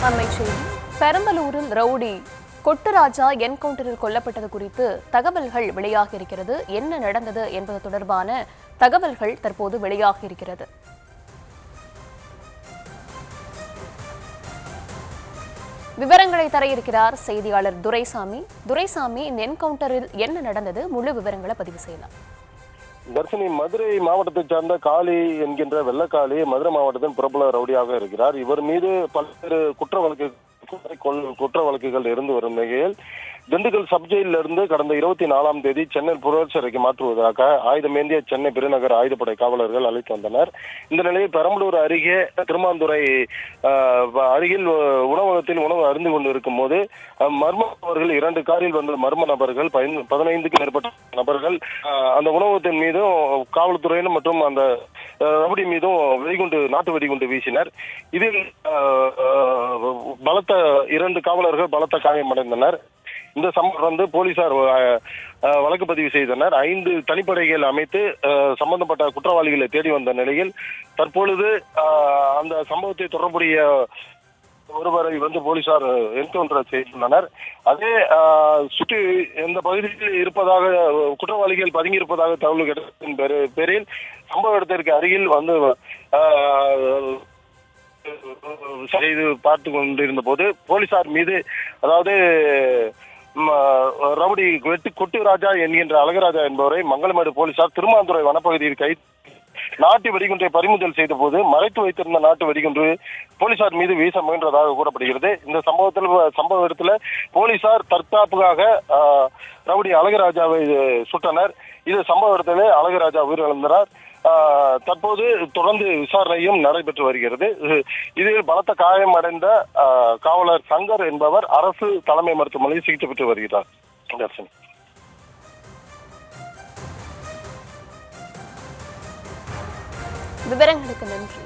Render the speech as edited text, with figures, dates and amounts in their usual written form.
அண்மைச் செய்தி பெரம்பலூரில் ரவுடி கொட்டுராஜா என்கவுண்டரில் கொல்லப்பட்டது குறித்து தகவல்கள் வெளியாகி இருக்கிறது. என்ன நடந்தது என்பது தொடர்பான தகவல்கள் தற்போது வெளியாகி இருக்கிறது. விவரங்களை தர இருக்கிறார் செய்தியாளர் துரைசாமி. துரைசாமி, இந்த என்கவுண்டரில் என்ன நடந்தது, முழு விவரங்களை பதிவு செய்யலாம். தர்ஷினி, மதுரை மாவட்டத்தை சார்ந்த காளி என்கின்ற வெள்ளக்காளி மதுரை மாவட்டத்தின் பிரபல ரவுடியாக இருக்கிறார். இவர் மீது பல்வேறு குற்ற வழக்குகள் இருந்து வரும் நிலையில் திண்டுக்கல் சப்ஜெயிலில் இருந்து கடந்த 24ஆம் தேதி சென்னை புழல் சிறைக்கு மாற்றுவதற்காக ஆயுதமேந்திய சென்னை பெருநகர் ஆயுதப்படை காவலர்கள் அழைத்து வந்தனர். இந்த நிலையில் பெரம்பலூர் அருகே திருமாந்துறை அருகில் உணவகத்தில் உணவு அருந்து கொண்டு இருக்கும் போது மர்ம நபர்கள் 2 காரில் வந்த மர்ம நபர்கள் 15க்கும் மேற்பட்ட நபர்கள் அந்த உணவகத்தின் மீதும் காவல்துறையினர் மற்றும் அந்த ரவுடி மீதும் நாட்டு வெடிகுண்டு வீசினர். இதில் பலத்த 2 காவலர்கள் பலத்த காயமடைந்தனர். இந்த சம்பவம் போலீசார் வழக்கு பதிவு செய்தனர். 5 தனிப்படைகள் அமைத்து சம்பந்தப்பட்ட குற்றவாளிகளை தேடி வந்த நிலையில் தற்பொழுது அந்த சம்பவத்தை தொடர்புடைய ஒருவரை போலீசார் என்கவுண்டர் செய்துள்ளனர். அதே சுற்றி இந்த பகுதியில் இருப்பதாக குற்றவாளிகள் பதுங்கியிருப்பதாக தகவல் கிடைத்ததின் பேரில் சம்பவ இடத்திற்கு அருகில் செய்து பார்த்து கொண்டிருந்த போது போலீசார் மீது, அதாவது ரவுடி கொட்டுராஜா என்கின்ற அழகராஜா என்பவரை மங்களமேடு போலீசார் திருமாந்துறை வனப்பகுதியில் கைது நாட்டு வெடிகுன்றை பறிமுதல் செய்த போது மறைத்து வைத்திருந்த நாட்டு வெடிகுன்று போலீசார் மீது வீச முயன்றதாக கூறப்படுகிறது. இந்த சம்பவ இடத்துல போலீசார் தற்காப்புக்காக ரவுடி அழகராஜாவை சுட்டனர். இது சம்பவ இடத்திலே அழகராஜா உயிரிழந்தார். தற்போது தொடர்ந்து விசாரணையும் நடைபெற்று வருகிறது. இதில் பலத்த காயமடைந்த காவலர் சங்கர் என்பவர் அரசு தலைமை மருத்துவமனையில் சிகிச்சை பெற்று வருகிறார். விவரங்களுக்கு நன்றி.